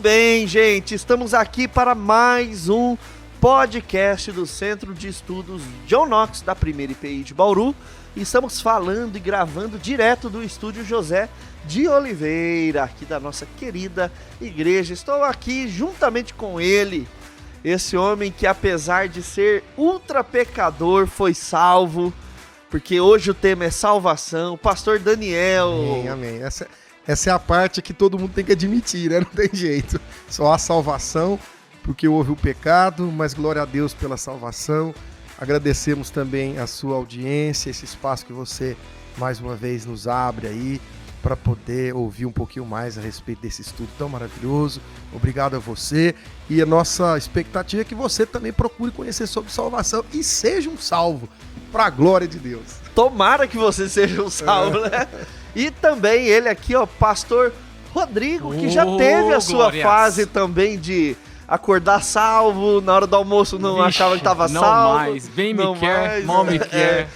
bem, gente? Estamos aqui para mais um podcast do Centro de Estudos John Knox, da primeira IPI de Bauru. E estamos falando e gravando direto do estúdio José de Oliveira, aqui da nossa querida igreja. Estou aqui juntamente com ele, esse homem que, apesar de ser ultra pecador, foi salvo, porque hoje o tema é salvação, o pastor Daniel. Amém, amém. Essa é a parte que todo mundo tem que admitir, né? Não tem jeito. Só há salvação, porque houve o pecado, mas glória a Deus pela salvação. Agradecemos também a sua audiência, esse espaço que você mais uma vez nos abre aí para poder ouvir um pouquinho mais a respeito desse estudo tão maravilhoso. Obrigado a você, e a nossa expectativa é que você também procure conhecer sobre salvação e seja um salvo, para a glória de Deus. Tomara que você seja um salvo, né? E também ele aqui, ó, pastor Rodrigo, que já teve a sua fase também de acordar salvo, na hora do almoço não achava que estava salvo. Não mais, bem me quer, mal me quer.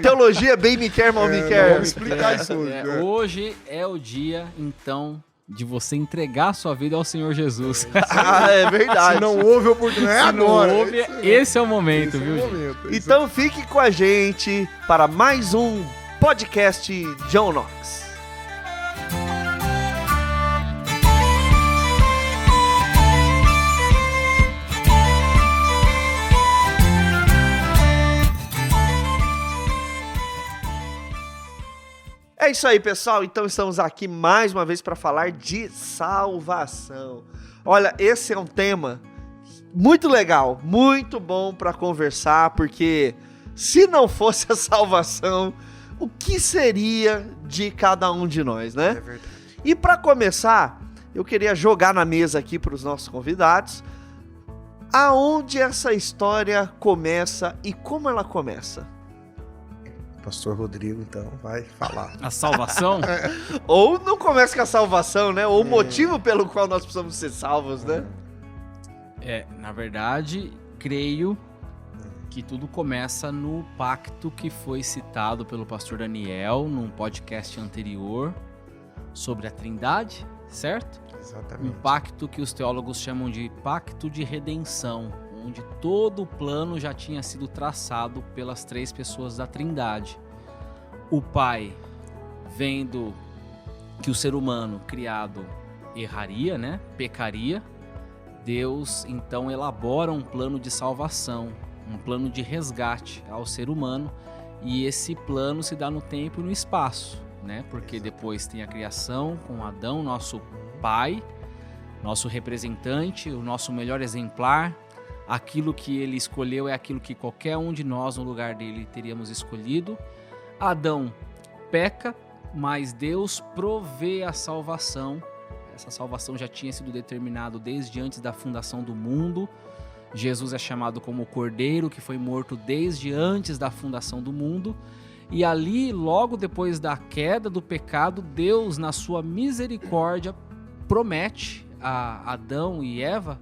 Teologia, bem me quer, mal me quer. Vamos explicar isso hoje. Hoje é o dia, então, de você entregar a sua vida ao Senhor Jesus. É verdade. Se não houve oportunidade, é agora. Esse é o momento, viu, gente? Então fique com a gente para mais um podcast John Knox. É isso aí, pessoal. Então estamos aqui mais uma vez para falar de salvação. Olha, esse é um tema muito legal, muito bom para conversar, porque se não fosse a salvação, o que seria de cada um de nós, né? É verdade. E para começar, eu queria jogar na mesa aqui para os nossos convidados aonde essa história começa e como ela começa. Pastor Rodrigo, então, vai falar. A salvação? Ou não começa com a salvação, né? Ou o motivo pelo qual nós precisamos ser salvos, né? Na verdade, creio que tudo começa no pacto que foi citado pelo pastor Daniel num podcast anterior sobre a Trindade, certo? Exatamente. Um pacto que os teólogos chamam de pacto de redenção, onde todo o plano já tinha sido traçado pelas três pessoas da Trindade. O Pai, vendo que o ser humano criado erraria, né? Pecaria, Deus então elabora um plano de salvação, um plano de resgate ao ser humano, e esse plano se dá no tempo e no espaço, né? Porque depois tem a criação com Adão, nosso pai, nosso representante, o nosso melhor exemplar. Aquilo que ele escolheu é aquilo que qualquer um de nós no lugar dele teríamos escolhido. Adão peca, mas Deus provê a salvação. Essa salvação já tinha sido determinada desde antes da fundação do mundo. Jesus é chamado como o Cordeiro, que foi morto desde antes da fundação do mundo. E ali, logo depois da queda do pecado, Deus, na sua misericórdia, promete a Adão e Eva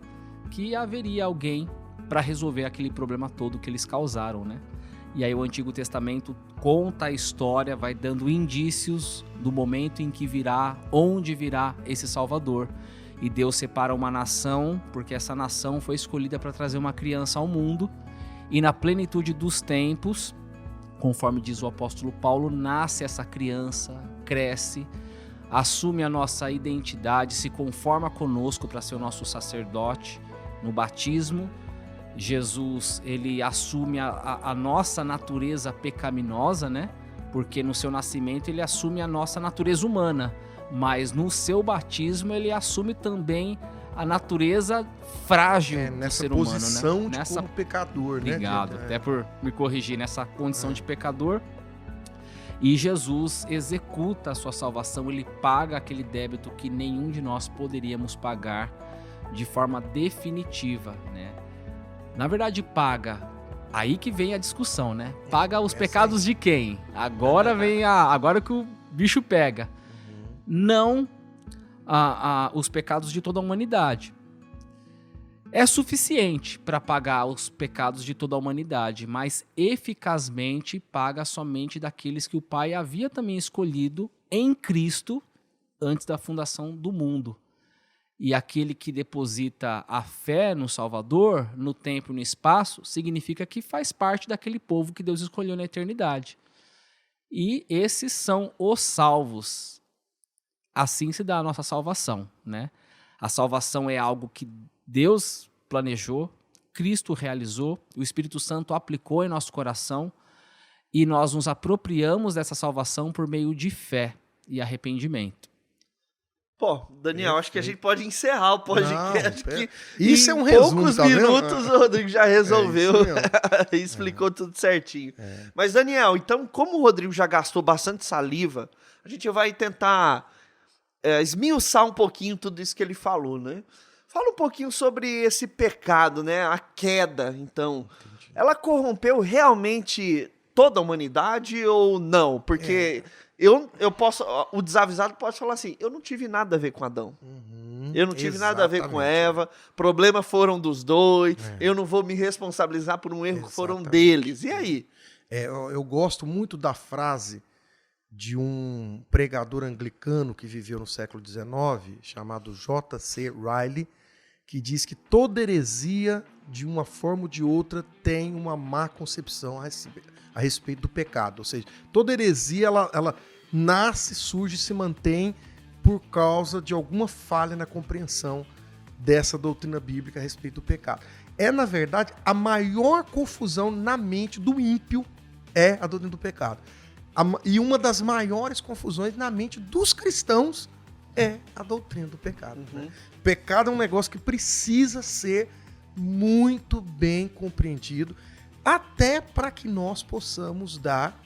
que haveria alguém para resolver aquele problema todo que eles causaram, né? E aí o Antigo Testamento conta a história, vai dando indícios do momento em que virá, onde virá esse Salvador. E Deus separa uma nação, porque essa nação foi escolhida para trazer uma criança ao mundo. E na plenitude dos tempos, conforme diz o apóstolo Paulo, nasce essa criança, cresce, assume a nossa identidade, se conforma conosco para ser o nosso sacerdote. No batismo, Jesus ele assume a nossa natureza pecaminosa, né? Porque no seu nascimento ele assume a nossa natureza humana, mas no seu batismo ele assume também a natureza frágil do ser humano, né? Nessa posição como pecador, né? Obrigado, até por me corrigir, nessa condição de pecador. E Jesus executa a sua salvação, ele paga aquele débito que nenhum de nós poderíamos pagar de forma definitiva, né? Na verdade, paga. Aí que vem a discussão, né? Paga os pecados de quem? Agora vem agora que o bicho pega. Não os pecados de toda a humanidade. É suficiente para pagar os pecados de toda a humanidade, mas eficazmente paga somente daqueles que o Pai havia também escolhido em Cristo antes da fundação do mundo. E aquele que deposita a fé no Salvador, no tempo e no espaço, significa que faz parte daquele povo que Deus escolheu na eternidade. E esses são os salvos. Assim se dá a nossa salvação, né? A salvação é algo que Deus planejou, Cristo realizou, o Espírito Santo aplicou em nosso coração e nós nos apropriamos dessa salvação por meio de fé e arrependimento. Pô, Daniel, acho que a gente pode encerrar o podcast. Não, que isso em é um resumo, poucos tá vendo? minutos o Rodrigo já resolveu É e explicou tudo certinho. Mas, Daniel, então, como o Rodrigo já gastou bastante saliva, a gente vai tentar esmiuçar um pouquinho tudo isso que ele falou, né? Fala um pouquinho sobre esse pecado, né? A queda, então. Entendi. Ela corrompeu realmente toda a humanidade ou não? Porque eu posso... O desavisado pode falar assim, eu não tive nada a ver com Adão. Eu não tive nada a ver com Eva. Problema foram dos dois. Eu não vou me responsabilizar por um erro que foram deles. E aí? Eu gosto muito da frase de um pregador anglicano que viveu no século XIX, chamado J.C. Riley, que diz que toda heresia, de uma forma ou de outra, tem uma má concepção a respeito do pecado. Ou seja, toda heresia, ela nasce, surge e se mantém por causa de alguma falha na compreensão dessa doutrina bíblica a respeito do pecado. Na verdade, a maior confusão na mente do ímpio é a doutrina do pecado. E uma das maiores confusões na mente dos cristãos é a doutrina do pecado. Né? Pecado é um negócio que precisa ser muito bem compreendido, até para que nós possamos dar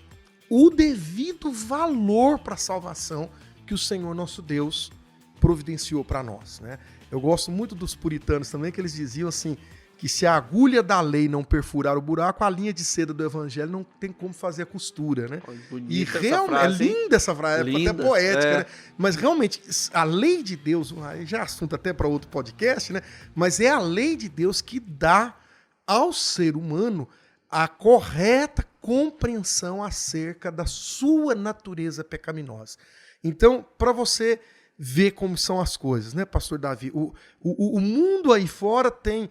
o devido valor para a salvação que o Senhor nosso Deus providenciou para nós. Né? Eu gosto muito dos puritanos também, que eles diziam assim, que se a agulha da lei não perfurar o buraco, a linha de seda do evangelho não tem como fazer a costura, né? E realmente é linda essa frase, é até poética, né? Mas realmente, a lei de Deus, já é assunto até para outro podcast, né? Mas é a lei de Deus que dá ao ser humano a correta compreensão acerca da sua natureza pecaminosa. Então, para você ver como são as coisas, né, pastor Davi? O mundo aí fora tem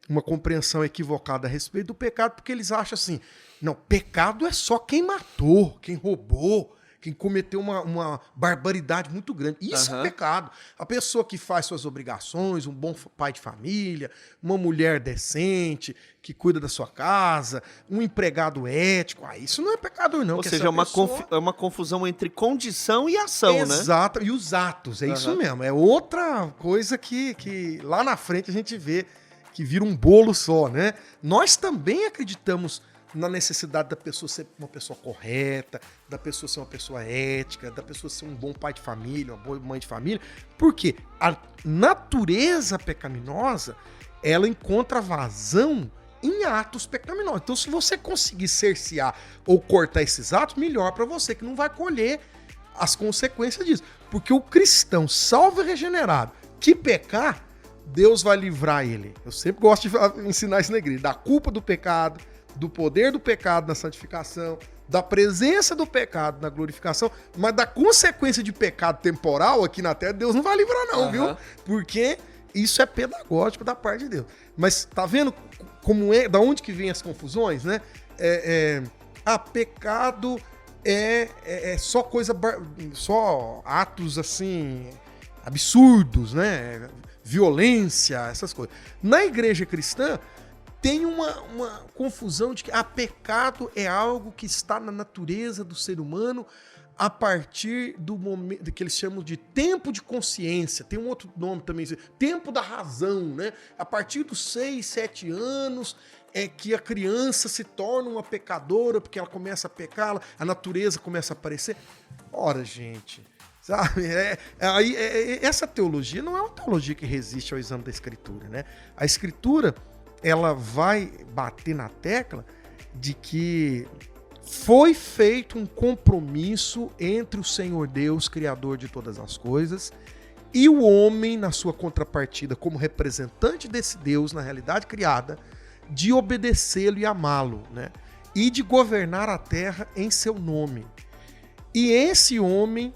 uma compreensão equivocada a respeito do pecado, porque eles acham assim, não, pecado é só quem matou, quem roubou, quem cometeu uma barbaridade muito grande. Isso é pecado. A pessoa que faz suas obrigações, um bom pai de família, uma mulher decente, que cuida da sua casa, um empregado ético, isso não é pecado não. Ou seja, é uma confusão entre condição e ação, né? Exato, e os atos, isso mesmo. É outra coisa que lá na frente a gente vê que vira um bolo só, né? Nós também acreditamos na necessidade da pessoa ser uma pessoa correta, da pessoa ser uma pessoa ética, da pessoa ser um bom pai de família, uma boa mãe de família, porque a natureza pecaminosa, ela encontra vazão em atos pecaminosos. Então, se você conseguir cercear ou cortar esses atos, melhor para você, que não vai colher as consequências disso. Porque o cristão salvo e regenerado que pecar, Deus vai livrar ele. Eu sempre gosto de ensinar isso na igreja, da culpa do pecado, do poder do pecado na santificação, da presença do pecado na glorificação, mas da consequência de pecado temporal aqui na terra, Deus não vai livrar não, viu? Porque isso é pedagógico da parte de Deus. Mas tá vendo como é, da onde que vem as confusões, né? Pecado é só coisa, só atos assim, absurdos, né? Violência, essas coisas. Na igreja cristã, tem uma confusão de que pecado é algo que está na natureza do ser humano a partir do momento que eles chamam de tempo de consciência. Tem um outro nome também, tempo da razão, né? A partir dos 6, 7 anos é que a criança se torna uma pecadora, porque ela começa a pecar, a natureza começa a aparecer. Ora, gente, sabe? Essa teologia não é uma teologia que resiste ao exame da Escritura, né? A Escritura, ela vai bater na tecla de que foi feito um compromisso entre o Senhor Deus, Criador de todas as coisas, e o homem, na sua contrapartida, como representante desse Deus, na realidade criada, de obedecê-lo e amá-lo, né? E de governar a terra em seu nome. E esse homem,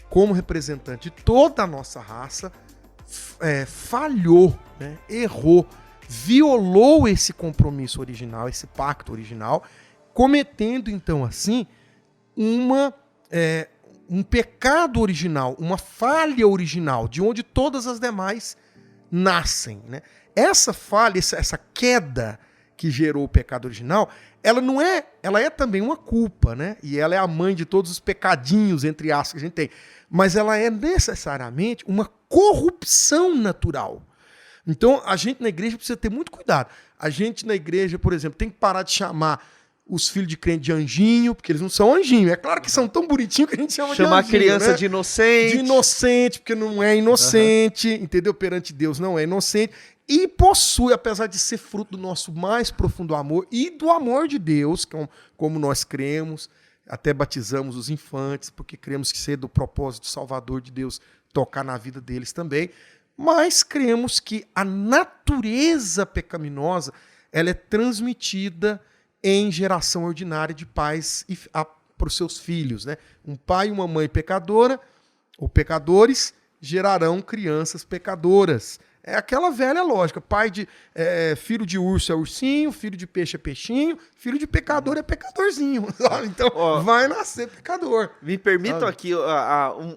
como representante de toda a nossa raça, falhou, né? Errou, violou esse compromisso original, esse pacto original, cometendo então assim um pecado original, uma falha original, de onde todas as demais nascem, né? Essa falha, essa queda que gerou o pecado original, ela é também uma culpa, né? E ela é a mãe de todos os pecadinhos, entre aspas, que a gente tem. Mas ela é necessariamente uma corrupção natural. Então, a gente na igreja precisa ter muito cuidado. A gente na igreja, por exemplo, tem que parar de chamar os filhos de crente de anjinho, porque eles não são anjinho. É claro que são tão bonitinhos que a gente chama de anjinho. Chamar a criança, né, de inocente. De inocente, porque não é inocente, entendeu? Perante Deus não é inocente. E possui, apesar de ser fruto do nosso mais profundo amor e do amor de Deus, como nós cremos, até batizamos os infantes, porque cremos que ser do propósito salvador de Deus tocar na vida deles também. Mas cremos que a natureza pecaminosa ela é transmitida em geração ordinária de pais para os seus filhos, né? Um pai e uma mãe pecadora, ou pecadores, gerarão crianças pecadoras. É aquela velha lógica. Filho de urso é ursinho, filho de peixe é peixinho, filho de pecador é pecadorzinho. Sabe? Então, vai nascer pecador. Me permitam aqui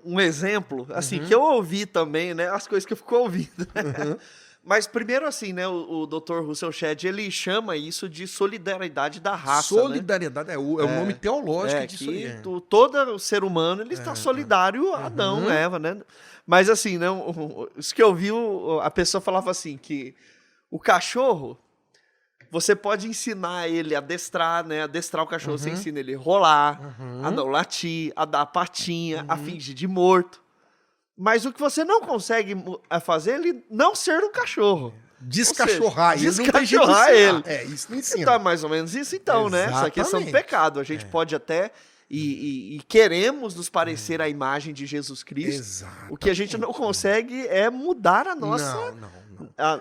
um exemplo, assim, que eu ouvi também, né? As coisas que eu fico ouvindo. Né? Mas primeiro, assim, né? O Dr. Russell Shedd, ele chama isso de solidariedade da raça. Solidariedade, né? é o nome teológico disso que aí. Todo ser humano ele está solidário a Adão, Eva, né? Mas assim, né? Isso que eu vi, a pessoa falava assim, que o cachorro, você pode ensinar ele a adestrar, né? Adestrar o cachorro, você ensina ele a rolar, a não latir, a dar a patinha, a fingir de morto. Mas o que você não consegue fazer é ele não ser um cachorro. Descachorrar ele. Descachorrar ele. Isso não ensina. Então, mais ou menos isso então, né? Essa questão do pecado. A gente pode até... E queremos nos parecer à imagem de Jesus Cristo. Exatamente. O que a gente não consegue é mudar a nossa...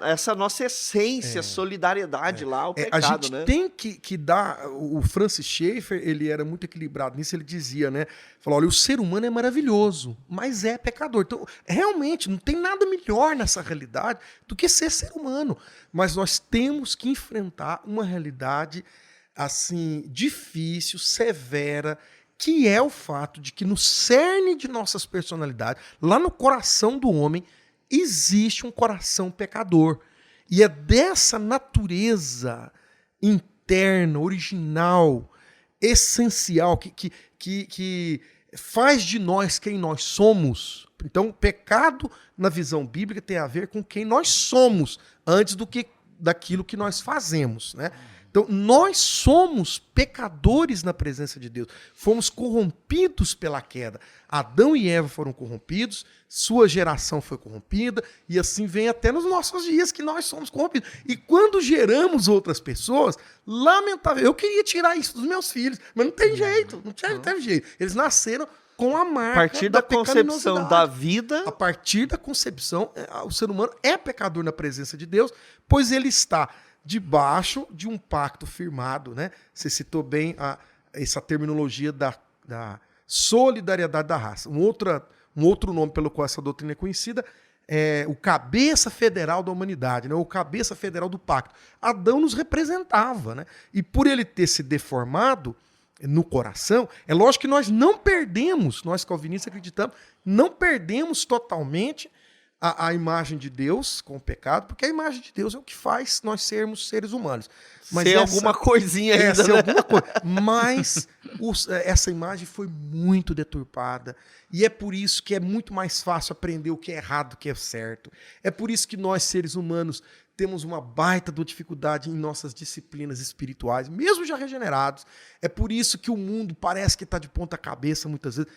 essa nossa essência, solidariedade lá, o pecado, a gente né? tem que dar... O Francis Schaeffer, ele era muito equilibrado nisso, ele dizia, né? Falou, olha, o ser humano é maravilhoso, mas é pecador. Então, realmente, não tem nada melhor nessa realidade do que ser humano. Mas nós temos que enfrentar uma realidade, assim, difícil, severa, que é o fato de que no cerne de nossas personalidades, lá no coração do homem, existe um coração pecador. E é dessa natureza interna, original, essencial, que faz de nós quem nós somos. Então, pecado, na visão bíblica, tem a ver com quem nós somos, antes daquilo que nós fazemos, né? Então, nós somos pecadores na presença de Deus. Fomos corrompidos pela queda. Adão e Eva foram corrompidos, sua geração foi corrompida, e assim vem até nos nossos dias que nós somos corrompidos. E quando geramos outras pessoas, lamentável, eu queria tirar isso dos meus filhos, mas não tem jeito, não teve jeito. Eles nasceram com a marca a partir da concepção da vida. A partir da concepção, o ser humano é pecador na presença de Deus, pois ele está debaixo de um pacto firmado, né? Você citou bem essa terminologia da solidariedade da raça. Um outro nome pelo qual essa doutrina é conhecida é o cabeça federal da humanidade, né? O cabeça federal do pacto. Adão nos representava, né? E por ele ter se deformado no coração, é lógico que nós não perdemos, nós calvinistas acreditamos, não perdemos totalmente a imagem de Deus com o pecado, porque a imagem de Deus é o que faz nós sermos seres humanos. Mas ser alguma coisinha ainda, ser né? alguma coisa. Mas essa imagem foi muito deturpada. E é por isso que é muito mais fácil aprender o que é errado do que é certo. É por isso que nós, seres humanos, temos uma baita dificuldade em nossas disciplinas espirituais, mesmo já regenerados. É por isso que o mundo parece que está de ponta cabeça muitas vezes.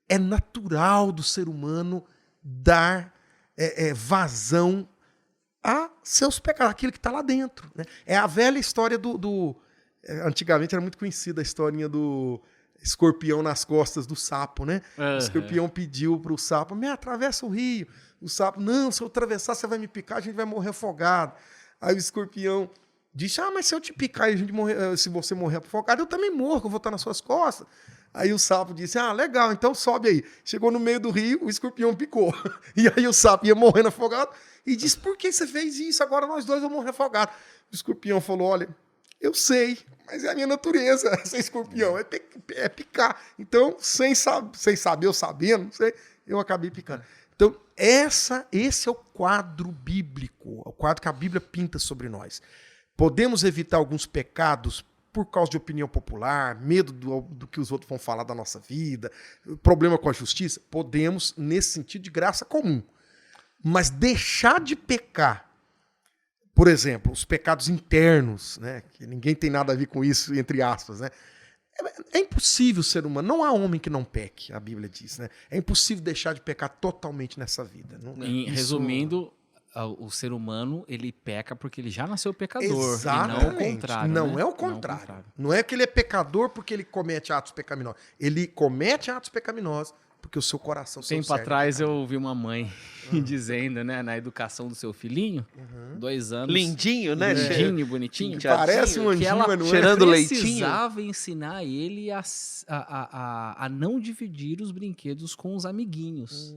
É natural do ser humano dar vazão a seus pecados, aquilo que está lá dentro, né? É a velha história antigamente era muito conhecida a historinha do escorpião nas costas do sapo, né? O escorpião pediu para o sapo, me atravessa o rio. O sapo, não, se eu atravessar você vai me picar, a gente vai morrer afogado. Aí o escorpião disse, mas se eu te picar e a gente morrer, se você morrer afogado, eu também morro, que eu vou estar nas suas costas. Aí o sapo disse, legal, então sobe aí. Chegou no meio do rio, o escorpião picou. E aí o sapo ia morrendo afogado e disse, por que você fez isso? Agora nós dois vamos morrer afogados. O escorpião falou, olha, eu sei, mas é a minha natureza, ser escorpião, é picar. Então, sem saber, eu sabendo, não sei, eu acabei picando. Então, esse é o quadro bíblico, o quadro que a Bíblia pinta sobre nós. Podemos evitar alguns pecados por causa de opinião popular, medo do que os outros vão falar da nossa vida, problema com a justiça? Podemos, nesse sentido de graça comum. Mas deixar de pecar, por exemplo, os pecados internos, né, que ninguém tem nada a ver com isso, entre aspas, né? É impossível ser humano, não há homem que não peque, a Bíblia diz, né? É impossível deixar de pecar totalmente nessa vida. Resumindo, o ser humano, ele peca porque ele já nasceu pecador. Exatamente. E não o contrário. Não é o contrário. Não é que ele é pecador porque ele comete atos pecaminosos. Ele comete atos pecaminosos porque o seu coração se Tempo atrás eu ouvi uma mãe dizendo, né, na educação do seu filhinho, 2 anos. Lindinho, né? Lindinho, bonitinho. Parece um anjinho, ela não é? cheirando leitinho. Precisava ensinar ele a não dividir os brinquedos com os amiguinhos.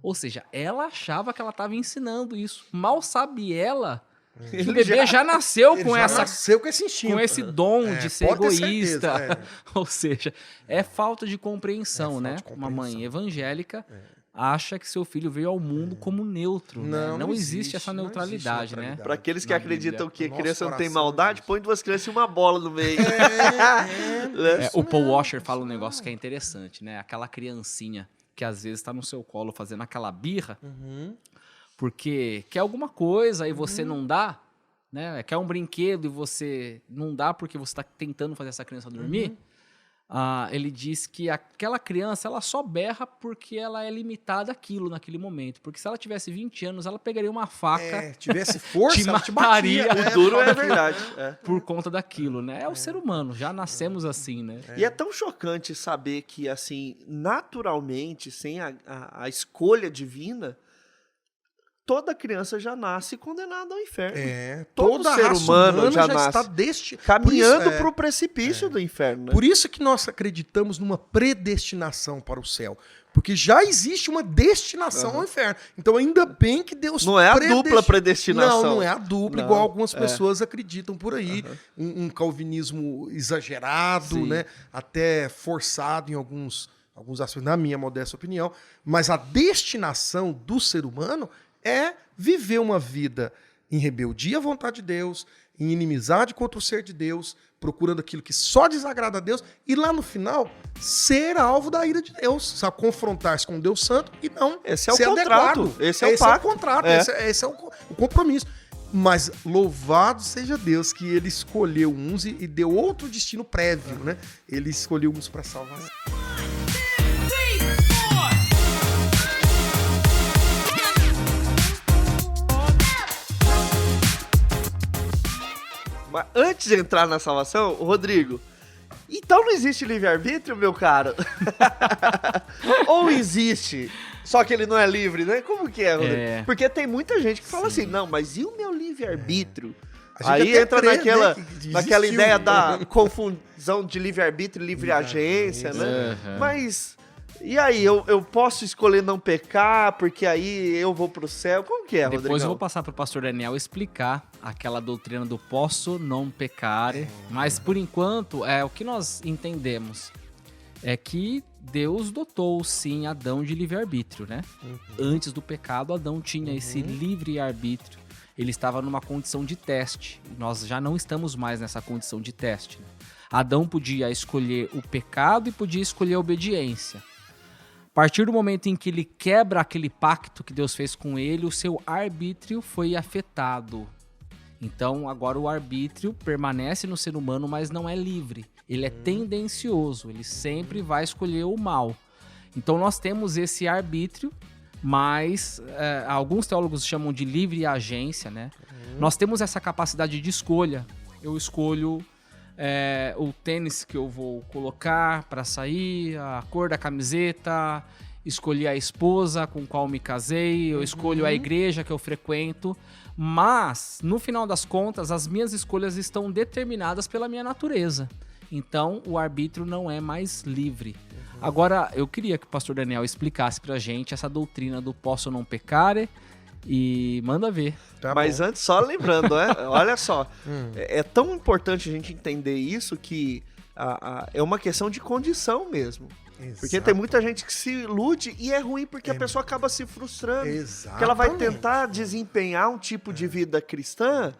Ou seja, ela achava que ela estava ensinando isso. Mal sabe ela que o bebê já nasceu com esse instinto. com esse dom de ser egoísta. Certeza, Ou seja, é falta de compreensão, falta né? de compreensão. Uma mãe evangélica acha que seu filho veio ao mundo como neutro. Não existe essa neutralidade, né? Para aqueles que Na acreditam Bíblia. que criança não tem coração, maldade, põe 2 crianças e uma bola no meio. O Paul Washer fala um negócio que é interessante, né? Aquela criancinha que às vezes está no seu colo fazendo aquela birra, porque quer alguma coisa e você não dá, né? Quer um brinquedo e você não dá porque você está tentando fazer essa criança dormir. Ele diz que aquela criança ela só berra porque ela é limitada àquilo naquele momento. Porque se ela tivesse 20 anos, ela pegaria uma faca, tivesse força, te ela te mataria. batia. O duro é verdade. Por conta daquilo, né? É o ser humano, já nascemos assim, né? E é tão chocante saber que, assim, naturalmente, sem a escolha divina, toda criança já nasce condenada ao inferno. Todo Toda ser raça humano já nasce está caminhando para o precipício do inferno. Né? Por isso que nós acreditamos numa predestinação para o céu. Porque já existe uma destinação ao inferno. Então, ainda bem que Deus não é a dupla predestinação. Não é a dupla, igual algumas pessoas acreditam por aí. Um calvinismo exagerado, né? Até forçado em alguns aspectos, na minha modesta opinião. Mas a destinação do ser humano é viver uma vida em rebeldia à vontade de Deus, em inimizade contra o ser de Deus, procurando aquilo que só desagrada a Deus, e lá no final, ser alvo da ira de Deus, sabe? Confrontar-se com Deus Santo e não esse é o ser contrato. adequado. Esse é o pacto. Contrato, esse é o compromisso. Mas louvado seja Deus que ele escolheu uns e deu outro destino prévio, né? Ele escolheu uns para salvar. Mas antes de entrar na salvação, Rodrigo, então não existe livre-arbítrio, meu caro? Ou existe, só que ele não é livre, né? Como que é, Rodrigo? Porque tem muita gente que fala assim, não, mas e o meu livre-arbítrio? Aí entra naquela ideia da confusão de livre-arbítrio e livre-agência, né? Mas... E aí, eu posso escolher não pecar, porque aí eu vou pro céu? Como que é, Rodrigo? Depois eu vou passar pro pastor Daniel explicar aquela doutrina do posso não pecar. Mas, por enquanto, o que nós entendemos é que Deus dotou, sim, Adão de livre-arbítrio, né? Antes do pecado, Adão tinha esse livre-arbítrio. Ele estava numa condição de teste. Nós já não estamos mais nessa condição de teste. Né? Adão podia escolher o pecado e podia escolher a obediência. A partir do momento em que ele quebra aquele pacto que Deus fez com ele, o seu arbítrio foi afetado. Então, agora o arbítrio permanece no ser humano, mas não é livre. Ele é tendencioso, ele sempre vai escolher o mal. Então, nós temos esse arbítrio, mas alguns teólogos chamam de livre agência, né? Nós temos essa capacidade de escolha. Eu escolho... o tênis que eu vou colocar para sair, a cor da camiseta, escolhi a esposa com qual me casei, eu escolho a igreja que eu frequento, mas, no final das contas, as minhas escolhas estão determinadas pela minha natureza. Então, o arbítrio não é mais livre. Agora, eu queria que o pastor Daniel explicasse pra gente essa doutrina do posso não pecare e manda ver. Tá Mas bom. antes, só lembrando, olha só, é tão importante a gente entender isso que é uma questão de condição mesmo. Porque Exato. tem muita gente que se ilude e é ruim porque a pessoa acaba se frustrando. Exatamente. Porque ela vai tentar desempenhar um tipo de vida cristã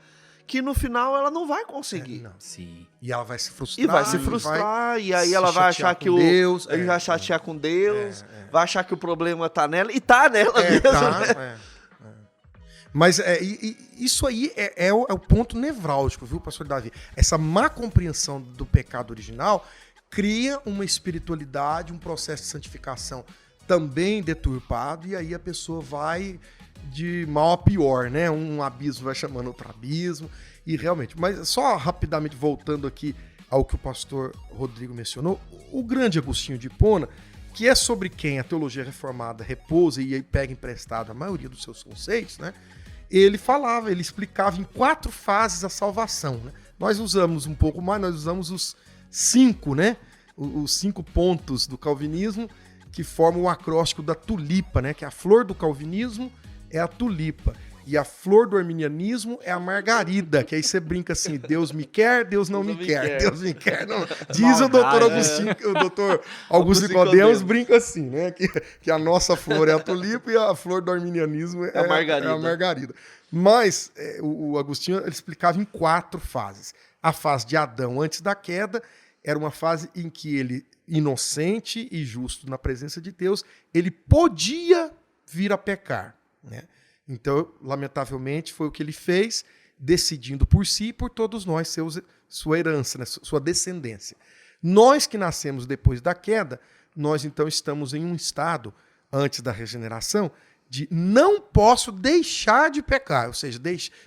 que no final ela não vai conseguir. Não. Sim. E ela vai se frustrar. E vai se frustrar, e aí se ela vai chatear achar que com Deus. ele vai chatear com Deus, vai achar que o problema tá nela, e tá nela mesmo, né? Mas isso aí é o ponto nevrálgico, viu, pastor Davi? Essa má compreensão do pecado original cria uma espiritualidade, um processo de santificação também deturpado, e aí a pessoa vai de mal a pior, né? Um abismo vai chamando outro abismo, e realmente... Mas só rapidamente voltando aqui ao que o pastor Rodrigo mencionou, o grande Agostinho de Hipona, que é sobre quem a teologia reformada repousa e aí pega emprestado a maioria dos seus conceitos, né? Ele explicava em 4 fases a salvação, né? Nós usamos um pouco mais, nós usamos os 5, né? Os 5 pontos do calvinismo que formam o acróstico da tulipa, né? Que a flor do calvinismo é a tulipa. E a flor do arminianismo é a margarida, que aí você brinca assim, Deus me quer, Deus não me quer. Deus me quer, não. Diz o doutor Agostinho, o doutor Augusto Nicodemos brinca assim, né? Que a nossa flor é a tulipa e a flor do arminianismo é a margarida. Mas o Agostinho ele explicava em 4 fases. A fase de Adão antes da queda era uma fase em que ele, inocente e justo na presença de Deus, ele podia vir a pecar, né? Então, lamentavelmente, foi o que ele fez, decidindo por si e por todos nós, sua herança, né? Sua descendência. Nós que nascemos depois da queda, nós então estamos em um estado, antes da regeneração, de não posso deixar de pecar. Ou seja,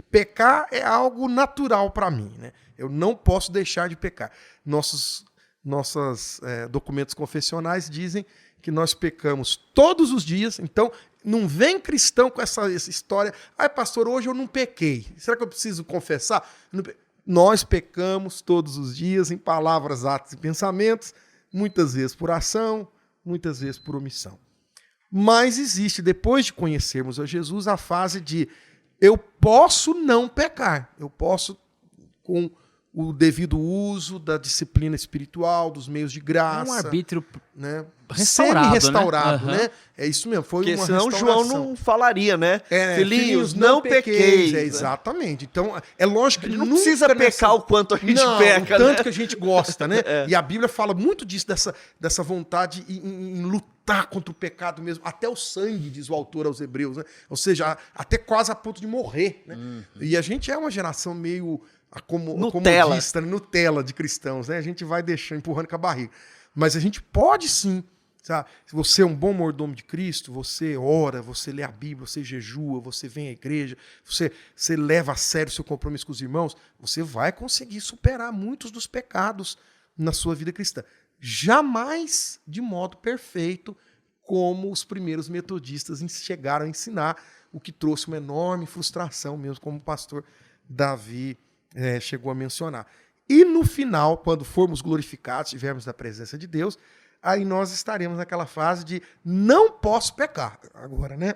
pecar é algo natural para mim, né? Eu não posso deixar de pecar. Nossos documentos confessionais dizem que nós pecamos todos os dias, então não vem cristão com essa história, pastor, hoje eu não pequei, será que eu preciso confessar? Nós pecamos todos os dias em palavras, atos e pensamentos, muitas vezes por ação, muitas vezes por omissão. Mas existe, depois de conhecermos a Jesus, a fase de eu posso não pecar, eu posso, com o devido uso da disciplina espiritual, dos meios de graça. Um arbítrio, né? restaurado, semi-restaurado, né? É isso mesmo, foi Porque uma senão restauração. João não falaria, né? Filhinhos, não pequeis. né? Exatamente. Então, é lógico que não precisa pecar o quanto a gente peca, o tanto né? que a gente gosta, né? E a Bíblia fala muito disso, dessa vontade em lutar contra o pecado mesmo. Até o sangue, diz o autor aos Hebreus, né? Ou seja, até quase a ponto de morrer, né? E a gente é uma geração meio comodista, Nutella de cristãos, né? A gente vai deixando, empurrando com a barriga. Mas a gente pode sim, sabe? Se você é um bom mordomo de Cristo, você ora, você lê a Bíblia, você jejua, você vem à igreja, você leva a sério o seu compromisso com os irmãos, você vai conseguir superar muitos dos pecados na sua vida cristã. Jamais de modo perfeito, como os primeiros metodistas chegaram a ensinar, o que trouxe uma enorme frustração mesmo, como o pastor Davi chegou a mencionar. E no final, quando formos glorificados, estivermos na presença de Deus, aí nós estaremos naquela fase de não posso pecar. Agora, né?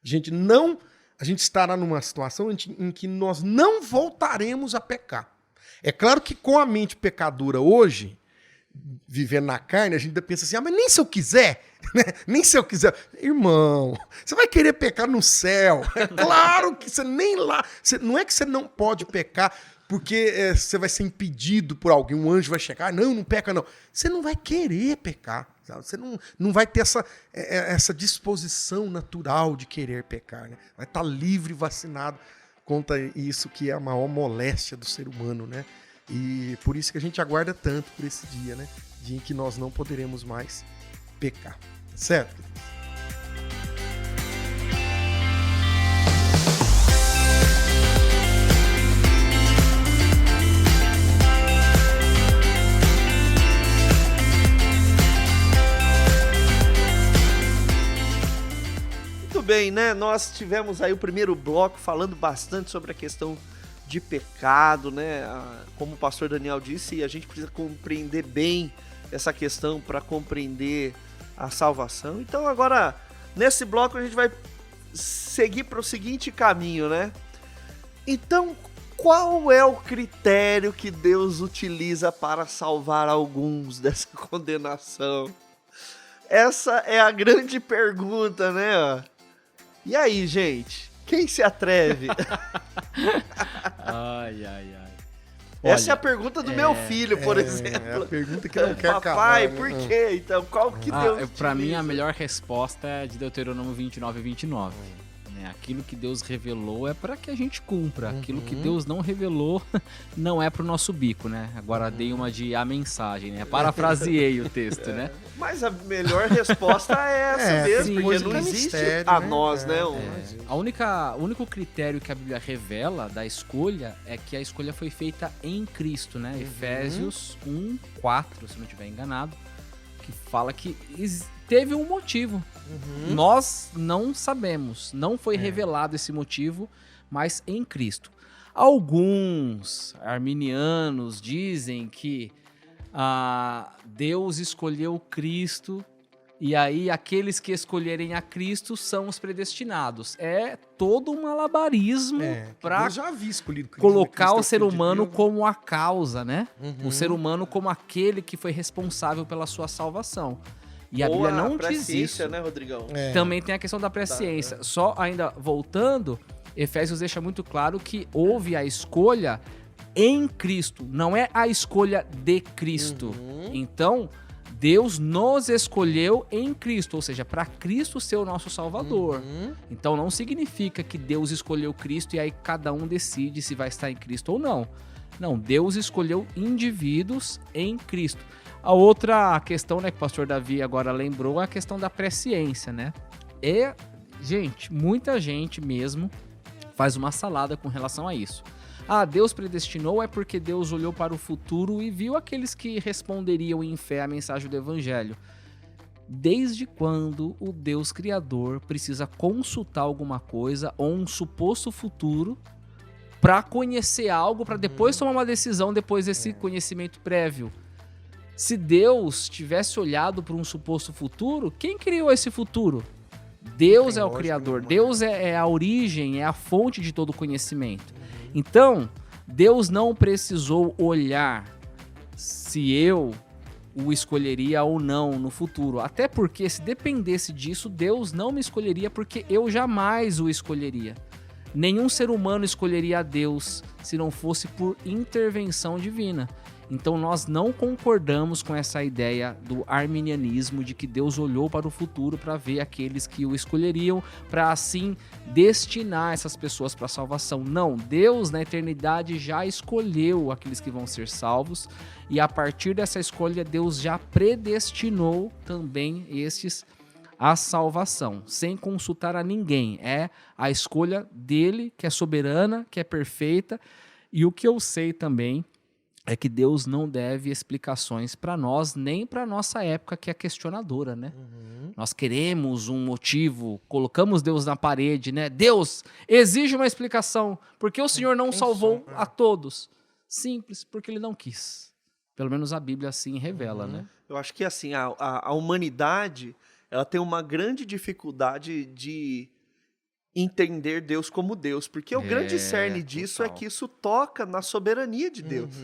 A gente estará numa situação em que nós não voltaremos a pecar. É claro que com a mente pecadora hoje, vivendo na carne, a gente ainda pensa assim, mas nem se eu quiser, né? Nem se eu quiser. Irmão, você vai querer pecar no céu. É claro que você nem lá... não é que você não pode pecar porque você vai ser impedido por alguém, um anjo vai chegar, não peca não. Você não vai querer pecar. Sabe? Você não vai ter essa disposição natural de querer pecar. Né? Vai estar livre, vacinado contra isso que é a maior moléstia do ser humano, né? E por isso que a gente aguarda tanto por esse dia, né? Dia em que nós não poderemos mais pecar. Certo? bem, né? Nós tivemos aí o primeiro bloco falando bastante sobre a questão de pecado, né? Como o pastor Daniel disse, a gente precisa compreender bem essa questão para compreender a salvação. Então agora, nesse bloco, a gente vai seguir para o seguinte caminho, né? Então, qual é o critério que Deus utiliza para salvar alguns dessa condenação? Essa é a grande pergunta, né? E aí, gente? Quem se atreve? Ai, ai, ai. Essa Olha, é a pergunta do meu filho, por exemplo. É a pergunta que não quer Papai, calar, por né? quê? Então, qual que Deus pra mim, utiliza? a melhor resposta é de Deuteronômio 29:29. Né? Aquilo que Deus revelou é para que a gente cumpra. Aquilo que Deus não revelou não é pro nosso bico, né? Agora dei uma de a mensagem, né? Parafraseei o texto, né? Mas a melhor resposta é essa mesmo, sim, porque coisa não que é existe mistério, a né? nós, né? O único critério que a Bíblia revela da escolha é que a escolha foi feita em Cristo, né? Efésios 1:4, se não estiver enganado, que fala que teve um motivo. Nós não sabemos, não foi revelado esse motivo, mas em Cristo. Alguns arminianos dizem que Deus escolheu Cristo e aí aqueles que escolherem a Cristo são os predestinados. É todo um malabarismo para já havia escolhido Cristo, colocar Cristo é o ser filho de humano Deus. como a causa, né? O ser humano como aquele que foi responsável pela sua salvação. E a Ou Bíblia não diz presciência, isso. né, Rodrigão? Também tem a questão da presciência. Só ainda voltando, Efésios deixa muito claro que houve a escolha em Cristo, não é a escolha de Cristo. Então, Deus nos escolheu em Cristo, ou seja, para Cristo ser o nosso Salvador. Então não significa que Deus escolheu Cristo e aí cada um decide se vai estar em Cristo ou não. Não, Deus escolheu indivíduos em Cristo. A outra questão, né, que o pastor Davi agora lembrou, é a questão da presciência, né? Gente, muita gente mesmo faz uma salada com relação a isso. Deus predestinou é porque Deus olhou para o futuro e viu aqueles que responderiam em fé à mensagem do Evangelho. Desde quando o Deus Criador precisa consultar alguma coisa ou um suposto futuro para conhecer algo, para depois tomar uma decisão depois desse conhecimento prévio? Se Deus tivesse olhado para um suposto futuro, quem criou esse futuro? Deus é o Criador, Deus é a origem, é a fonte de todo conhecimento. Então, Deus não precisou olhar se eu o escolheria ou não no futuro. Até porque, se dependesse disso, Deus não me escolheria porque eu jamais o escolheria. Nenhum ser humano escolheria a Deus se não fosse por intervenção divina. Então nós não concordamos com essa ideia do arminianismo de que Deus olhou para o futuro para ver aqueles que o escolheriam, para assim destinar essas pessoas para a salvação. Não, Deus na eternidade já escolheu aqueles que vão ser salvos e a partir dessa escolha Deus já predestinou também estes à salvação, sem consultar a ninguém. É a escolha dele, que é soberana, que é perfeita. E o que eu sei também é que Deus não deve explicações para nós, nem para nossa época que é questionadora, né? Nós queremos um motivo, colocamos Deus na parede, né? Deus, exige uma explicação, porque o Senhor não salvou a todos. Simples, porque ele não quis. Pelo menos a Bíblia assim revela, né? Eu acho que assim, a humanidade, ela tem uma grande dificuldade de entender Deus como Deus, porque o grande cerne disso total. é que isso toca na soberania de Deus.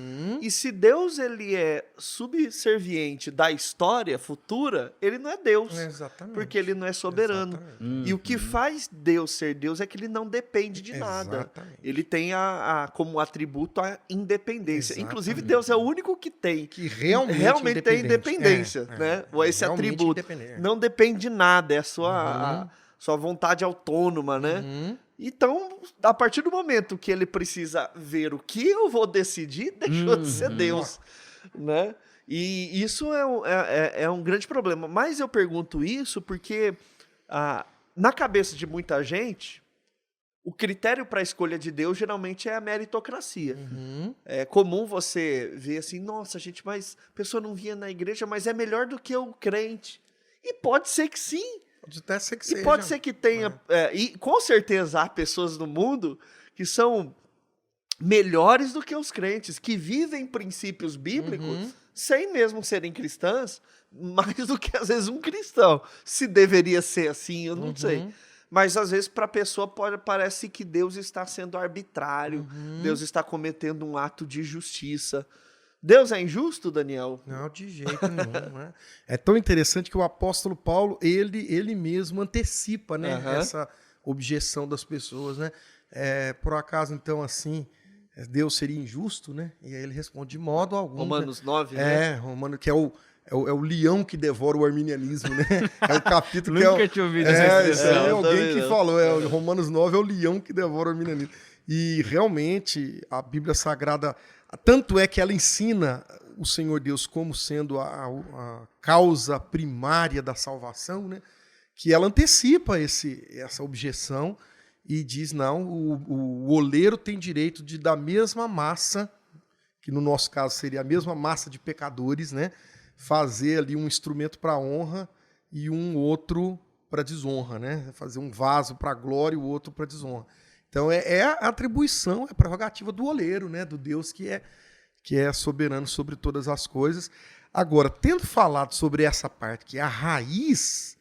E se Deus ele é subserviente da história futura, ele não é Deus, Exatamente. porque ele não é soberano. E o que faz Deus ser Deus é que ele não depende de nada. Exatamente. Ele tem como atributo a independência. Exatamente. Inclusive, Deus é o único que tem. Que realmente Tem independência, É, né? é, Ou esse realmente atributo. independente. Não depende de nada, é a sua vontade autônoma, né? Então, a partir do momento que ele precisa ver o que eu vou decidir, deixou de ser Deus, né? E isso é um grande problema. Mas eu pergunto isso porque na cabeça de muita gente, o critério para a escolha de Deus geralmente é a meritocracia. É comum você ver assim, nossa, gente, mas a pessoa não vinha na igreja, mas é melhor do que o crente. E pode ser que sim. Pode até ser que E seja. pode ser que tenha... e com certeza há pessoas no mundo que são melhores do que os crentes, que vivem princípios bíblicos sem mesmo serem cristãs, mais do que às vezes um cristão. Se deveria ser assim, eu não sei. Mas às vezes para a pessoa parece que Deus está sendo arbitrário, Deus está cometendo um ato de justiça. Deus é injusto, Daniel? Não, de jeito nenhum. Né? É tão interessante que o apóstolo Paulo, ele mesmo antecipa, né, essa objeção das pessoas. Né? Por acaso, então, assim, Deus seria injusto? Né? E aí ele responde de modo algum. Romanos 9, né? Romano, que é o leão que devora o arminianismo, né? É o capítulo que Nunca tinha ouvido essa expressão. É alguém que falou, Romanos 9 é o leão que devora o arminianismo. E realmente a Bíblia Sagrada, tanto é que ela ensina o Senhor Deus como sendo a causa primária da salvação, né? Que ela antecipa essa objeção e diz, não, o oleiro tem direito de, da mesma massa, que no nosso caso seria a mesma massa de pecadores, né? Fazer ali um instrumento para honra e um outro para desonra, né? Fazer um vaso para glória e o outro para desonra. Então é a atribuição, é a prerrogativa do oleiro, né? Do Deus que é soberano sobre todas as coisas. Agora, tendo falado sobre essa parte que é a raiz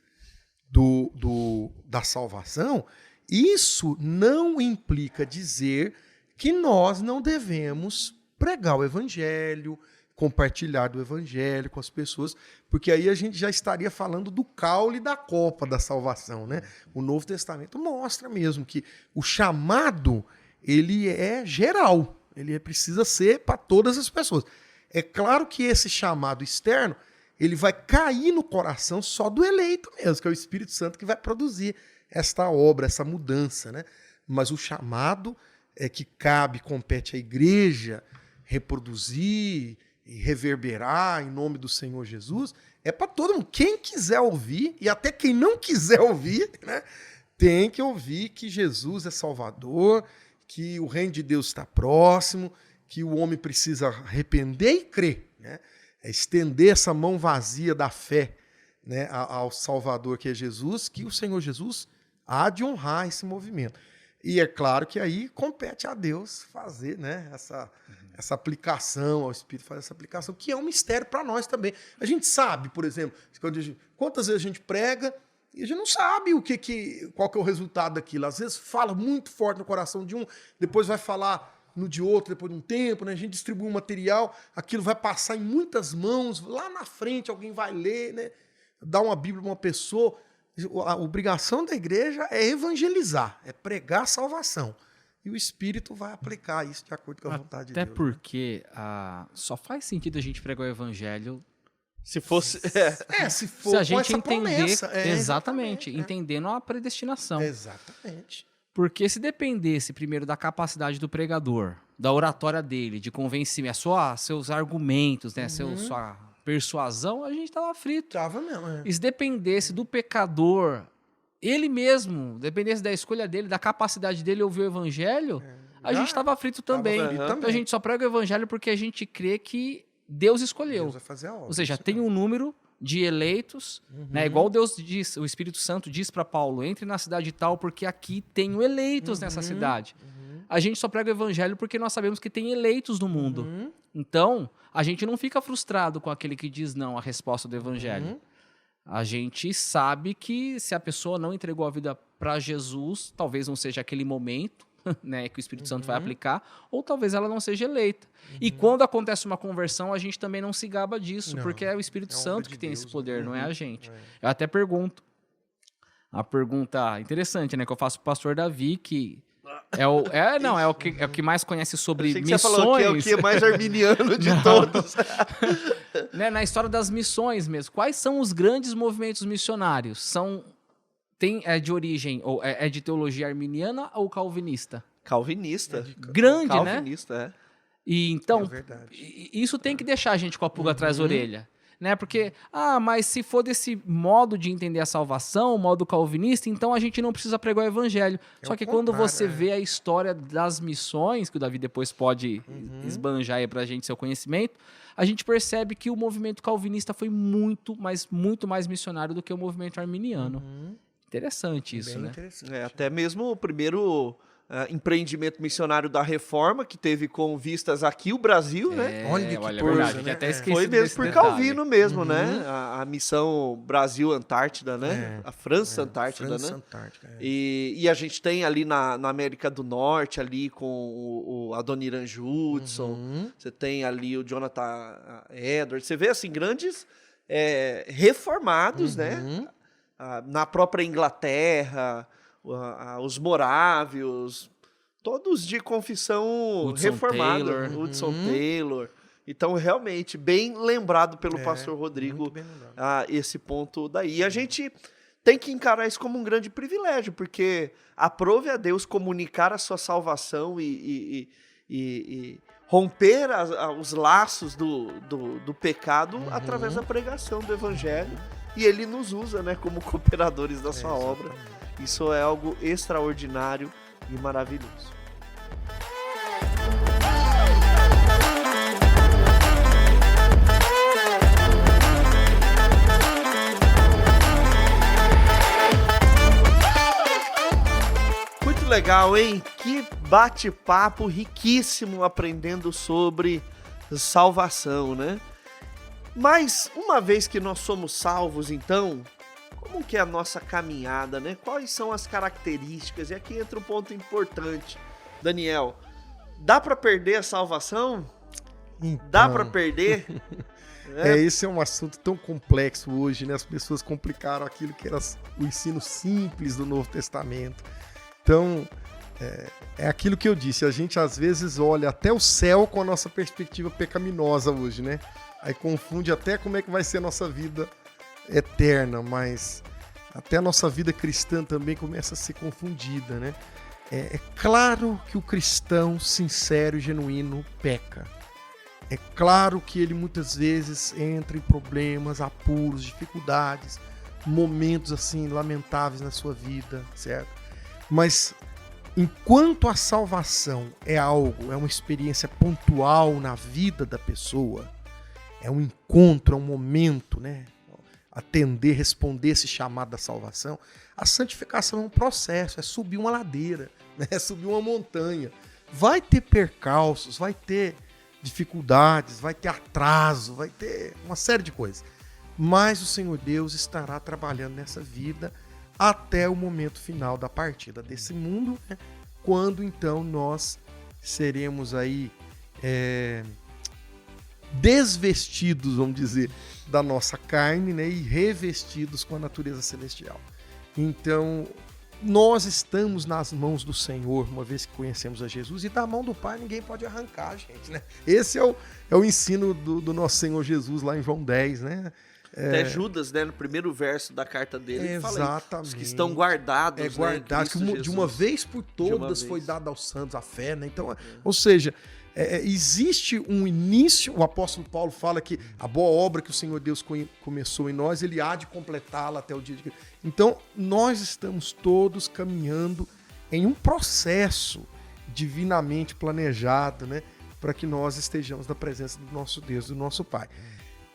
da salvação, isso não implica dizer que nós não devemos pregar o evangelho, compartilhar do evangelho com as pessoas, porque aí a gente já estaria falando do caule da copa da salvação, né? O Novo Testamento mostra mesmo que o chamado, ele é geral, ele precisa ser para todas as pessoas. É claro que esse chamado externo, ele vai cair no coração só do eleito mesmo, que é o Espírito Santo que vai produzir esta obra, essa mudança, né? Mas o chamado é que compete à igreja reproduzir e reverberar em nome do Senhor Jesus, é para todo mundo. Quem quiser ouvir, e até quem não quiser ouvir, né, tem que ouvir que Jesus é Salvador, que o reino de Deus está próximo, que o homem precisa arrepender e crer. Né? É estender essa mão vazia da fé, né, ao Salvador que é Jesus, que o Senhor Jesus há de honrar esse movimento. E é claro que aí compete a Deus fazer, né, essa aplicação, ao Espírito fazer essa aplicação, que é um mistério para nós também. A gente sabe, por exemplo, quantas vezes a gente prega e a gente não sabe qual que é o resultado daquilo. Às vezes fala muito forte no coração de um, depois vai falar no de outro, depois de um tempo, né? A gente distribui um material, aquilo vai passar em muitas mãos, lá na frente alguém vai ler, né? Dar uma Bíblia para uma pessoa. A obrigação da igreja é evangelizar, é pregar a salvação. E o Espírito vai aplicar isso de acordo com a vontade de Deus. Até porque só faz sentido a gente pregar o evangelho se fosse... se for se a com gente essa entender, promessa. exatamente, entendendo a predestinação. Exatamente. Porque se dependesse primeiro da capacidade do pregador, da oratória dele, de convencimento, seus argumentos, né, sua persuasão, a gente estava frito. Tava mesmo. E se dependesse do pecador, ele mesmo, dependesse da escolha dele, da capacidade dele ouvir o evangelho, a gente estava frito também. Então a gente só prega o evangelho porque a gente crê que Deus escolheu. Deus vai fazer a obra. Ou seja, tem um número de eleitos, né? Igual Deus diz, o Espírito Santo diz para Paulo, entre na cidade tal porque aqui tenho eleitos nessa cidade. A gente só prega o evangelho porque nós sabemos que tem eleitos no mundo. Então, a gente não fica frustrado com aquele que diz não à resposta do evangelho. A gente sabe que se a pessoa não entregou a vida para Jesus, talvez não seja aquele momento, né, que o Espírito Santo vai aplicar, ou talvez ela não seja eleita. E quando acontece uma conversão, a gente também não se gaba disso, porque é o Espírito Santo que tem esse poder, não é a gente. Eu até pergunto, a pergunta interessante, né, que eu faço pro pastor Davi, que é o que mais conhece sobre missões. Você falou que é o que é mais arminiano de todos. Né, na história das missões mesmo. Quais são os grandes movimentos missionários? É de origem, ou é de teologia arminiana ou calvinista? Calvinista. Grande, Calvinista, né? E então, É verdade. isso tem que deixar a gente com a pulga atrás da orelha. né? Porque, mas se for desse modo de entender a salvação, o modo calvinista, então a gente não precisa pregar o evangelho. Só que quando você vê a história das missões, que o Davi depois pode esbanjar aí pra gente seu conhecimento, a gente percebe que o movimento calvinista foi muito mais missionário do que o movimento arminiano. Interessante isso, né? Interessante. Até mesmo o primeiro empreendimento missionário da Reforma, que teve com vistas aqui o Brasil, né? Olha que é coisa, verdade, né? até esqueci Foi mesmo desse por detalhe. Calvino mesmo, né? A missão Brasil-Antártida, né? A França-Antártida, né? Antártica, E a gente tem ali na América do Norte, ali com o Adoniran Judson, você tem ali o Jonathan Edwards, você vê assim, grandes reformados, né? Na própria Inglaterra, os morávios, todos de confissão Hudson reformada. Taylor. Hudson Taylor. Então, realmente, bem lembrado pelo pastor Rodrigo, muito bem lembrado. esse ponto daí. E a gente tem que encarar isso como um grande privilégio, porque aprove a Deus comunicar a sua salvação e romper os laços do pecado através da pregação do evangelho. E ele nos usa, né, como cooperadores da sua obra. Isso é algo extraordinário e maravilhoso. Muito legal, hein? Que bate-papo riquíssimo aprendendo sobre salvação, né? Mas, uma vez que nós somos salvos, então, como que é a nossa caminhada, né? Quais são as características? E aqui entra um ponto importante. Daniel, dá para perder a salvação? Então, Dá para perder? Esse é um assunto tão complexo hoje, né? As pessoas complicaram aquilo que era o ensino simples do Novo Testamento. Então, é aquilo que eu disse, a gente às vezes olha até o céu com a nossa perspectiva pecaminosa hoje, né? Aí confunde até como é que vai ser a nossa vida eterna, mas até a nossa vida cristã também começa a ser confundida, né? É claro que o cristão sincero e genuíno peca. É claro que ele muitas vezes entra em problemas, apuros, dificuldades, momentos assim lamentáveis na sua vida, certo? Mas enquanto a salvação é uma experiência pontual na vida da pessoa, é um encontro, é um momento, né? Atender, responder esse chamado da salvação, a santificação é um processo, é subir uma ladeira, né? É subir uma montanha. Vai ter percalços, vai ter dificuldades, vai ter atraso, vai ter uma série de coisas. Mas o Senhor Deus estará trabalhando nessa vida até o momento final da partida desse mundo, né? Quando então nós seremos aí desvestidos, vamos dizer, da nossa carne, né? E revestidos com a natureza celestial. Então, nós estamos nas mãos do Senhor, uma vez que conhecemos a Jesus, e da mão do Pai ninguém pode arrancar a gente, né? Esse é o ensino do nosso Senhor Jesus lá em João 10, né? Até Judas, né, no primeiro verso da carta dele, ele fala Exatamente. Os que estão guardados, guardados, né, que de uma vez por todas vez. foi dada aos santos a fé, né? Então, ou seja, existe um início, o apóstolo Paulo fala que a boa obra que o Senhor Deus começou em nós, ele há de completá-la até o dia de Cristo. Então, nós estamos todos caminhando em um processo divinamente planejado, né, para que nós estejamos na presença do nosso Deus, do nosso Pai.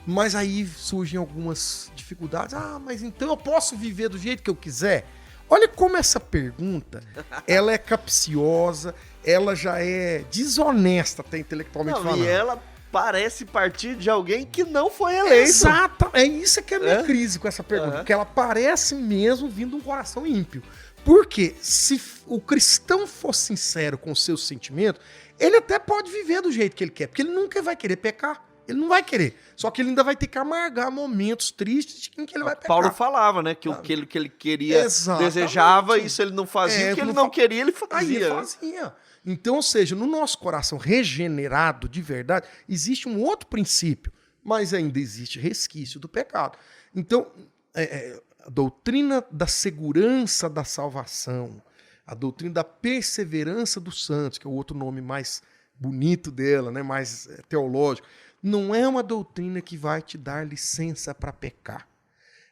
Mas aí surgem algumas dificuldades. Mas então eu posso viver do jeito que eu quiser? Olha como essa pergunta, ela é capciosa, ela já é desonesta até intelectualmente falando. E ela parece partir de alguém que não foi eleito. Exato, é isso que é a minha crise com essa pergunta, porque ela parece mesmo vindo de um coração ímpio. Porque se o cristão for sincero com os seus sentimentos, ele até pode viver do jeito que ele quer, porque ele nunca vai querer pecar. Ele não vai querer. Só que ele ainda vai ter que amargar momentos tristes em que ele vai pecar. Paulo falava, né? Que o que ele queria, Exatamente. Desejava, isso ele não fazia. O que ele não queria, ele fazia. Aí ele fazia. Então, ou seja, no nosso coração regenerado de verdade, existe um outro princípio, mas ainda existe resquício do pecado. Então, a doutrina da segurança da salvação, a doutrina da perseverança dos santos, que é o outro nome mais bonito dela, né? Mais teológico. não é uma doutrina que vai te dar licença para pecar.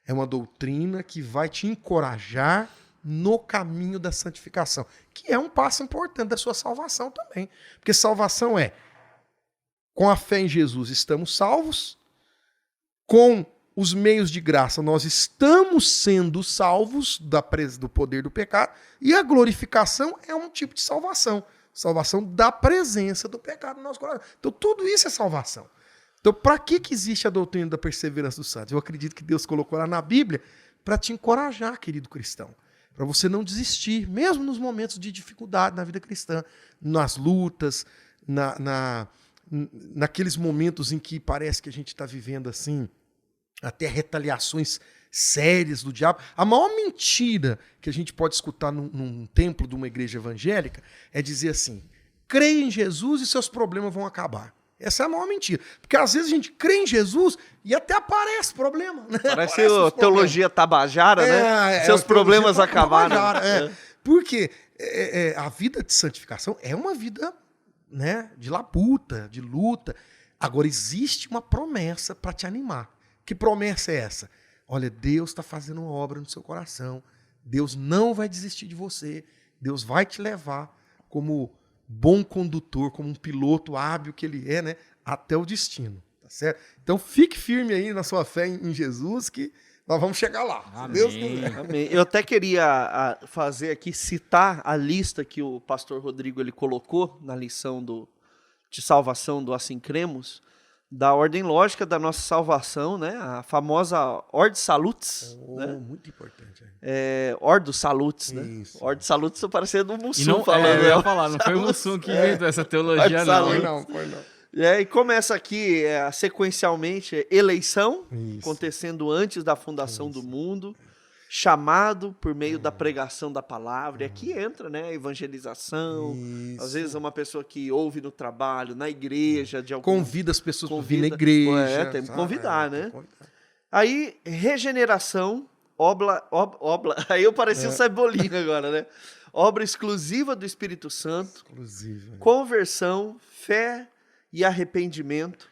É uma doutrina que vai te encorajar no caminho da santificação, que é um passo importante da sua salvação também. Porque salvação é, com a fé em Jesus estamos salvos, com os meios de graça nós estamos sendo salvos do poder do pecado, e a glorificação é um tipo de salvação. Salvação da presença do pecado no nosso coração. Então tudo isso é salvação. Então para que existe a doutrina da perseverança dos santos? Eu acredito que Deus colocou lá na Bíblia para te encorajar, querido cristão. Para você não desistir, mesmo nos momentos de dificuldade na vida cristã, nas lutas, naqueles momentos em que parece que a gente está vivendo assim, até retaliações sérias do diabo. A maior mentira que a gente pode escutar num templo de uma igreja evangélica é dizer assim: creia em Jesus e seus problemas vão acabar. Essa é a maior mentira. Porque às vezes a gente crê em Jesus e até aparece problema. Né? Parece a teologia tabajara, né? Seus problemas acabaram. Porque a vida de santificação é uma vida, né, de labuta, de luta. Agora existe uma promessa para te animar. Que promessa é essa? Olha, Deus está fazendo uma obra no seu coração. Deus não vai desistir de você. Deus vai te levar como bom condutor, como um piloto hábil que ele é, né, até o destino. Tá certo? Então fique firme aí na sua fé em Jesus, que nós vamos chegar lá. Amém. Deus quiser. Amém. Eu até queria fazer aqui, citar a lista que o pastor Rodrigo ele colocou na lição de salvação do Assim Cremos, da ordem lógica da nossa salvação, né? A famosa Ordo Salutis. Né? Muito importante. Ordo Salutis, né? Isso. Ordo Salutis, estou parecendo um Mussum não, falando. eu ia falar, não foi o Mussum que inventou essa teologia, não. Foi não. E começa aqui, sequencialmente, eleição, Isso. acontecendo antes da fundação do mundo, chamado por meio da pregação da palavra, e aqui entra, né, a evangelização, Isso. às vezes é uma pessoa que ouve no trabalho, na igreja, de algum... Convida as pessoas para vir na igreja. Tem que convidar, né? Tem que convidar. Aí, regeneração, obra, aí eu pareci um Cebolinha agora, né? Obra exclusiva do Espírito Santo, Exclusiva. conversão, fé e arrependimento,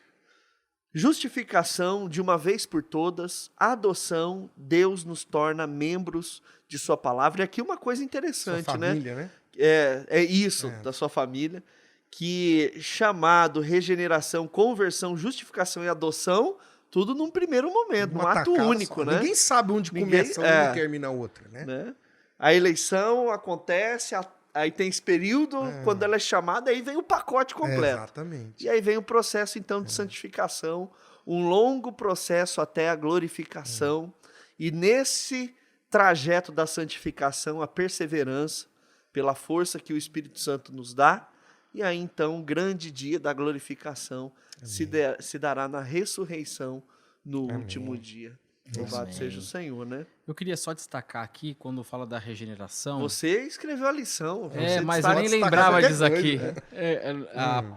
justificação de uma vez por todas, adoção, Deus nos torna membros de sua palavra. E aqui uma coisa interessante, Sua família, né? né? É isso, da sua família, que chamado, regeneração, conversão, justificação e adoção, tudo num primeiro momento, um ato único, só. né? Ninguém sabe onde começa uma e termina a outra, né? A eleição acontece, aí tem esse período, quando ela é chamada, aí vem o pacote completo. Exatamente. E aí vem o processo, então, de santificação, um longo processo até a glorificação. E nesse trajeto da santificação, a perseverança, pela força que o Espírito Santo nos dá, e aí, então, o grande dia da glorificação se dará na ressurreição no último dia. Louvado seja o Senhor, né? Eu queria só destacar aqui, quando fala da regeneração... Você escreveu a lição. Mas eu nem lembrava disso aqui.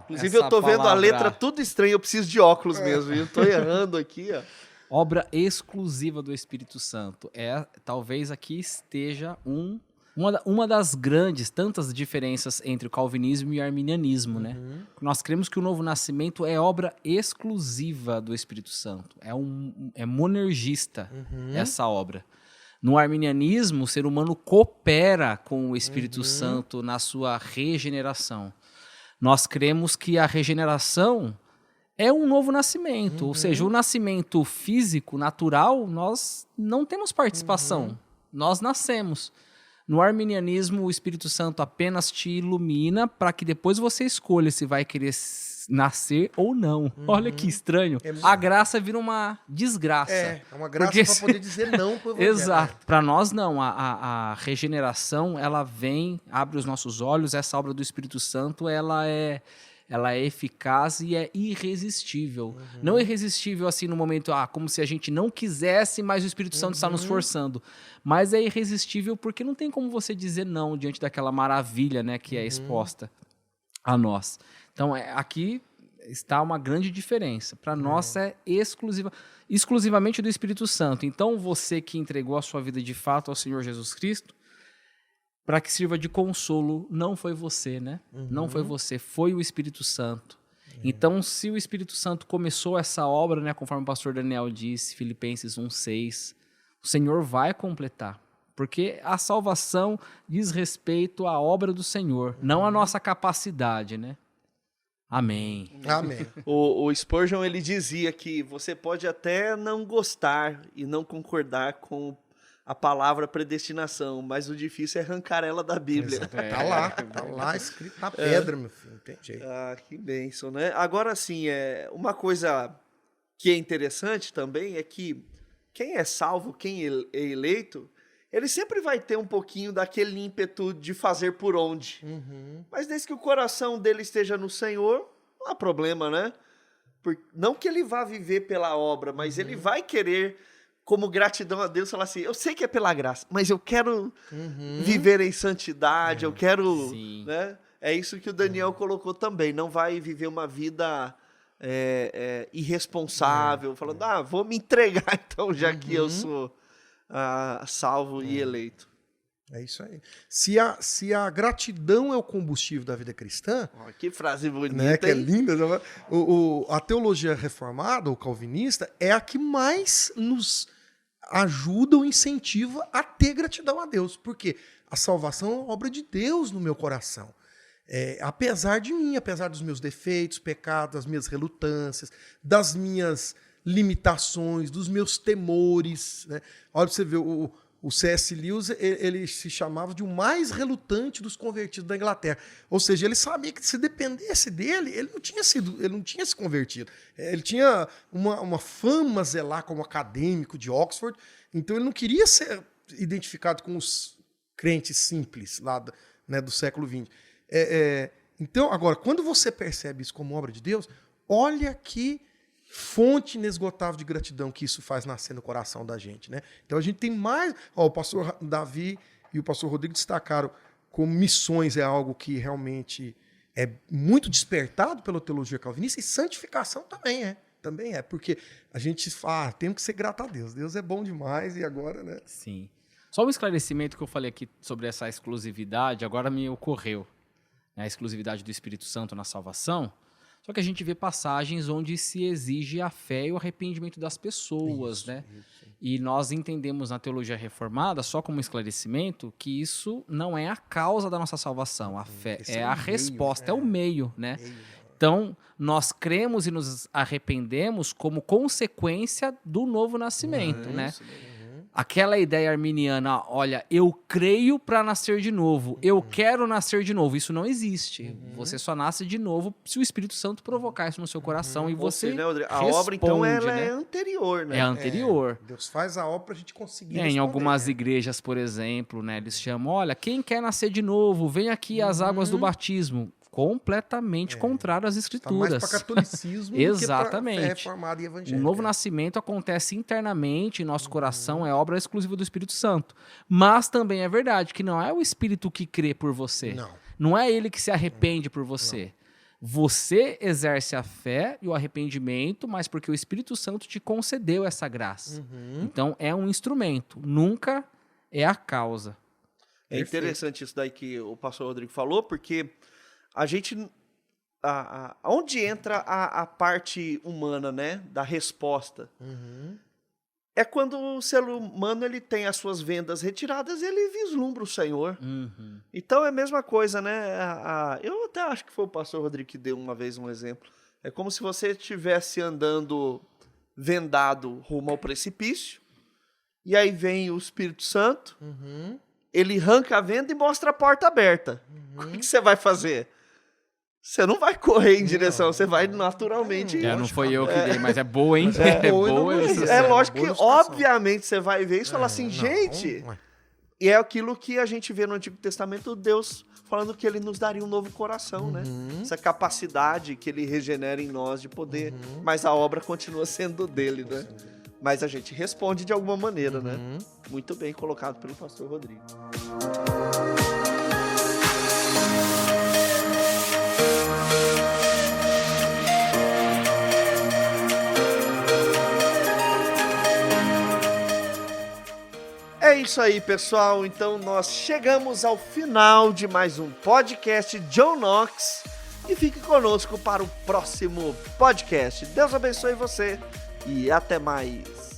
Inclusive, eu tô vendo a letra tudo estranha, eu preciso de óculos mesmo. Eu tô errando aqui, ó. Obra exclusiva do Espírito Santo. Talvez aqui esteja uma das grandes, tantas diferenças entre o calvinismo e o arminianismo, né? Nós cremos que o novo nascimento é obra exclusiva do Espírito Santo. É monergista essa obra. No arminianismo, o ser humano coopera com o Espírito Santo na sua regeneração. Nós cremos que a regeneração é um novo nascimento, ou seja, o nascimento físico, natural, nós não temos participação, nós nascemos. No arminianismo, o Espírito Santo apenas te ilumina para que depois você escolha se vai querer nascer ou não. Olha que estranho. A graça vira uma desgraça. É uma graça para poder dizer não pro evangelho. Exato. Para nós, não. A regeneração, ela vem, abre os nossos olhos. Essa obra do Espírito Santo, ela é eficaz e é irresistível. Não irresistível assim no momento, como se a gente não quisesse, mas o Espírito Santo está nos forçando. Mas é irresistível porque não tem como você dizer não diante daquela maravilha, né, que é exposta a nós. Então, aqui está uma grande diferença. Para nós é exclusivamente do Espírito Santo. Então, você que entregou a sua vida de fato ao Senhor Jesus Cristo, para que sirva de consolo, não foi você, né? Não foi você, foi o Espírito Santo. Então, se o Espírito Santo começou essa obra, né, conforme o pastor Daniel disse, Filipenses 1:6, o Senhor vai completar. Porque a salvação diz respeito à obra do Senhor, não à nossa capacidade, né? Amém. Amém. O Spurgeon, ele dizia que você pode até não gostar e não concordar com a palavra predestinação, mas o difícil é arrancar ela da Bíblia. Tá lá escrito na pedra, meu filho, não tem jeito. Ah, que bênção, né? Agora, assim, uma coisa que é interessante também é que quem é salvo, quem é eleito, ele sempre vai ter um pouquinho daquele ímpeto de fazer por onde. Mas desde que o coração dele esteja no Senhor, não há problema, né? Não que ele vá viver pela obra, mas ele vai querer, como gratidão a Deus, falar assim, eu sei que é pela graça, mas eu quero viver em santidade, eu quero... Sim. Né? É isso que o Daniel colocou também, não vai viver uma vida irresponsável, falando, vou me entregar então, já que eu sou... salvo e eleito. É isso aí. Se a gratidão é o combustível da vida cristã, Que frase bonita, né, que é hein? linda, a teologia reformada, ou calvinista, é a que mais nos ajuda ou incentiva a ter gratidão a Deus. Porque a salvação é uma obra de Deus no meu coração. Apesar de mim, apesar dos meus defeitos, pecados, das minhas relutâncias, das minhas limitações, dos meus temores, né? Olha pra você ver, o C.S. Lewis, ele se chamava de o mais relutante dos convertidos da Inglaterra. Ou seja, ele sabia que se dependesse dele, ele não tinha se convertido. Ele tinha uma fama zelar como acadêmico de Oxford, então ele não queria ser identificado com os crentes simples lá do século XX. Então, agora, quando você percebe isso como obra de Deus, olha que fonte inesgotável de gratidão que isso faz nascer no coração da gente, né? Então a gente tem mais... o pastor Davi e o pastor Rodrigo destacaram como missões é algo que realmente é muito despertado pela teologia calvinista, e santificação também é, porque a gente fala, temos que ser grato a Deus. Deus é bom demais e agora, né? Sim. Só um esclarecimento que eu falei aqui sobre essa exclusividade, agora me ocorreu. A exclusividade do Espírito Santo na salvação. Só que a gente vê passagens onde se exige a fé e o arrependimento das pessoas, né? Isso. E nós entendemos na teologia reformada, só como esclarecimento, que isso não é a causa da nossa salvação. A fé é a resposta, é o meio, né? Então, nós cremos e nos arrependemos como consequência do novo nascimento, né? Aquela ideia arminiana, olha, eu creio para nascer de novo, eu quero nascer de novo, isso não existe. Você só nasce de novo se o Espírito Santo provocar isso no seu coração e você responde, a obra, então, ela né? é anterior, né? É anterior. Deus faz a obra para a gente conseguir em algumas igrejas, por exemplo, né, eles chamam, olha, quem quer nascer de novo, vem aqui às águas do batismo. Completamente contrário às escrituras. Tá mais para catolicismo Exatamente. do que para reformada e evangélica. O novo nascimento acontece internamente em nosso coração, é obra exclusiva do Espírito Santo. Mas também é verdade que não é o Espírito que crê por você. Não é ele que se arrepende por você. Você exerce a fé e o arrependimento, mas porque o Espírito Santo te concedeu essa graça. Então é um instrumento, nunca é a causa. É interessante isso daí que o pastor Rodrigo falou, porque a gente... onde entra a parte humana, né? Da resposta. É quando o ser humano ele tem as suas vendas retiradas e ele vislumbra o Senhor. Então é a mesma coisa, né? Eu até acho que foi o pastor Rodrigo que deu uma vez um exemplo. É como se você estivesse andando vendado rumo ao precipício, e aí vem o Espírito Santo, ele arranca a venda e mostra a porta aberta. O que você vai fazer? Você não vai correr em direção, você vai naturalmente... não foi eu que dei, mas é boa, hein? É lógico que, obviamente, você vai ver isso e falar assim, gente... E é aquilo que a gente vê no Antigo Testamento, Deus falando que ele nos daria um novo coração, né? Essa capacidade que ele regenera em nós de poder... Mas a obra continua sendo dele, né? Mas a gente responde de alguma maneira, né? Muito bem colocado pelo pastor Rodrigo. É isso aí, pessoal. Então nós chegamos ao final de mais um podcast John Knox. e fique conosco para o próximo podcast. Deus abençoe você e até mais.